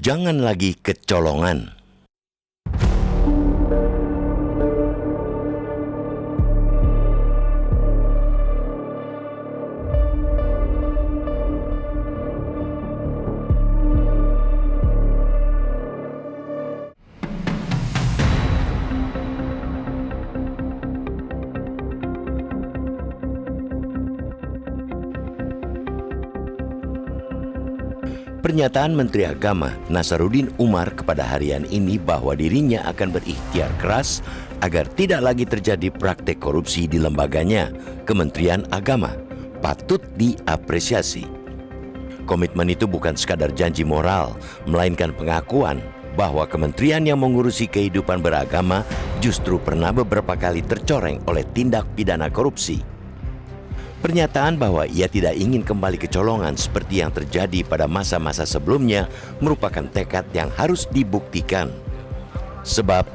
Jangan lagi kecolongan. Pernyataan Menteri Agama Nasaruddin Umar kepada Harian ini bahwa dirinya akan berikhtiar keras agar tidak lagi terjadi praktek korupsi di lembaganya, Kementerian Agama, patut diapresiasi. Komitmen itu bukan sekadar janji moral, melainkan pengakuan bahwa kementerian yang mengurusi kehidupan beragama justru pernah beberapa kali tercoreng oleh tindak pidana korupsi. Pernyataan bahwa ia tidak ingin kembali kecolongan seperti yang terjadi pada masa-masa sebelumnya merupakan tekad yang harus dibuktikan. Sebab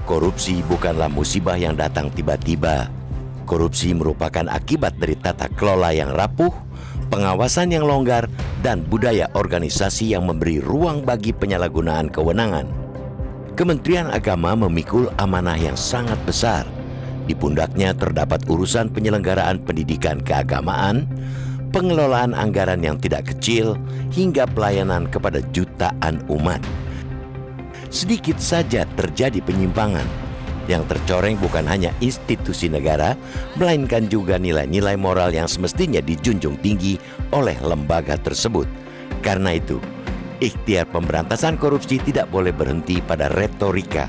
korupsi bukanlah musibah yang datang tiba-tiba. Korupsi merupakan akibat dari tata kelola yang rapuh, pengawasan yang longgar, dan budaya organisasi yang memberi ruang bagi penyalahgunaan kewenangan. Kementerian Agama memikul amanah yang sangat besar. Di pundaknya terdapat urusan penyelenggaraan pendidikan keagamaan, pengelolaan anggaran yang tidak kecil, hingga pelayanan kepada jutaan umat. Sedikit saja terjadi penyimpangan. Yang tercoreng bukan hanya institusi negara, melainkan juga nilai-nilai moral yang semestinya dijunjung tinggi oleh lembaga tersebut. Karena itu, ikhtiar pemberantasan korupsi tidak boleh berhenti pada retorika.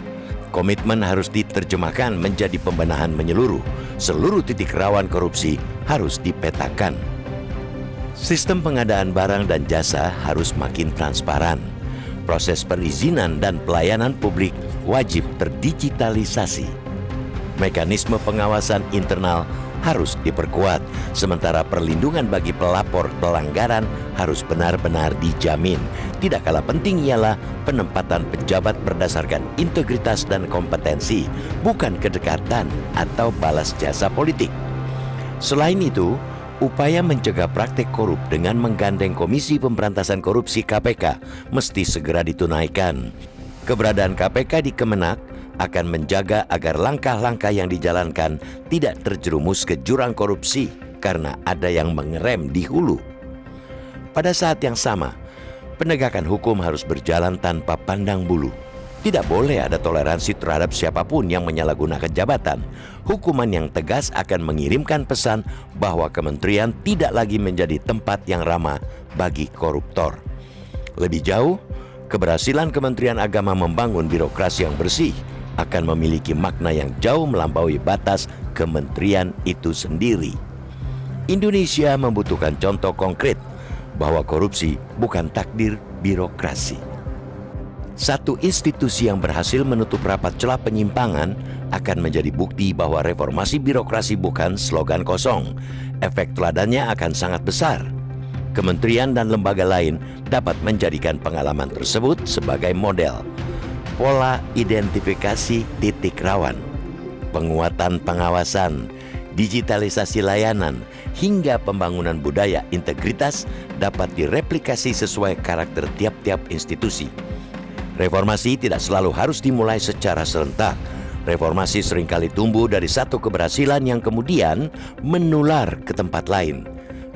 Komitmen harus diterjemahkan menjadi pembenahan menyeluruh. Seluruh titik rawan korupsi harus dipetakan. Sistem pengadaan barang dan jasa harus makin transparan. Proses perizinan dan pelayanan publik wajib terdigitalisasi. Mekanisme pengawasan internal harus diperkuat, sementara perlindungan bagi pelapor pelanggaran harus benar-benar dijamin. Tidak kalah penting ialah penempatan pejabat berdasarkan integritas dan kompetensi, bukan kedekatan atau balas jasa politik. Selain itu, upaya mencegah praktek korup dengan menggandeng Komisi Pemberantasan Korupsi KPK mesti segera ditunaikan. Keberadaan KPK di Kemenak akan menjaga agar langkah-langkah yang dijalankan tidak terjerumus ke jurang korupsi karena ada yang mengerem di hulu. Pada saat yang sama, penegakan hukum harus berjalan tanpa pandang bulu. Tidak boleh ada toleransi terhadap siapapun yang menyalahgunakan jabatan. Hukuman yang tegas akan mengirimkan pesan bahwa kementerian tidak lagi menjadi tempat yang ramah bagi koruptor. Lebih jauh, keberhasilan Kementerian Agama membangun birokrasi yang bersih akan memiliki makna yang jauh melampaui batas kementerian itu sendiri. Indonesia membutuhkan contoh konkret bahwa korupsi bukan takdir birokrasi. Satu institusi yang berhasil menutup rapat celah penyimpangan akan menjadi bukti bahwa reformasi birokrasi bukan slogan kosong. Efek teladannya akan sangat besar. Kementerian dan lembaga lain dapat menjadikan pengalaman tersebut sebagai model. Pola identifikasi titik rawan, penguatan pengawasan, digitalisasi layanan, hingga pembangunan budaya integritas dapat direplikasi sesuai karakter tiap-tiap institusi. Reformasi tidak selalu harus dimulai secara serentak. Reformasi seringkali tumbuh dari satu keberhasilan yang kemudian menular ke tempat lain.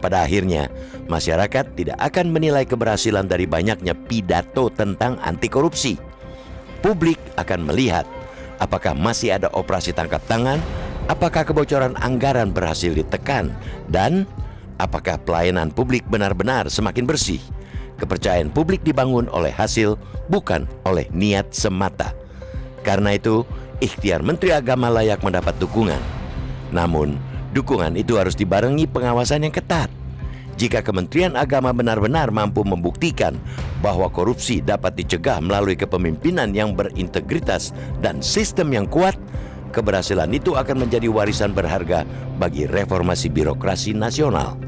Pada akhirnya, masyarakat tidak akan menilai keberhasilan dari banyaknya pidato tentang anti korupsi. Publik akan melihat apakah masih ada operasi tangkap tangan, apakah kebocoran anggaran berhasil ditekan, dan apakah pelayanan publik benar-benar semakin bersih. Kepercayaan publik dibangun oleh hasil, bukan oleh niat semata. Karena itu, ikhtiar Menteri Agama layak mendapat dukungan. Namun, dukungan itu harus dibarengi pengawasan yang ketat. Jika Kementerian Agama benar-benar mampu membuktikan bahwa korupsi dapat dicegah melalui kepemimpinan yang berintegritas dan sistem yang kuat, keberhasilan itu akan menjadi warisan berharga bagi reformasi birokrasi nasional.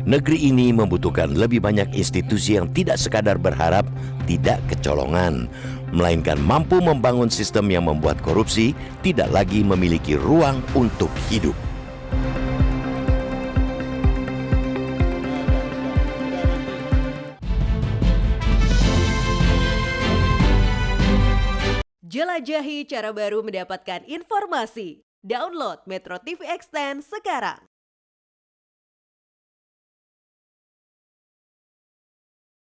Negeri ini membutuhkan lebih banyak institusi yang tidak sekadar berharap tidak kecolongan, melainkan mampu membangun sistem yang membuat korupsi tidak lagi memiliki ruang untuk hidup. Jelajahi cara baru mendapatkan informasi. Download Metro TV Extend sekarang.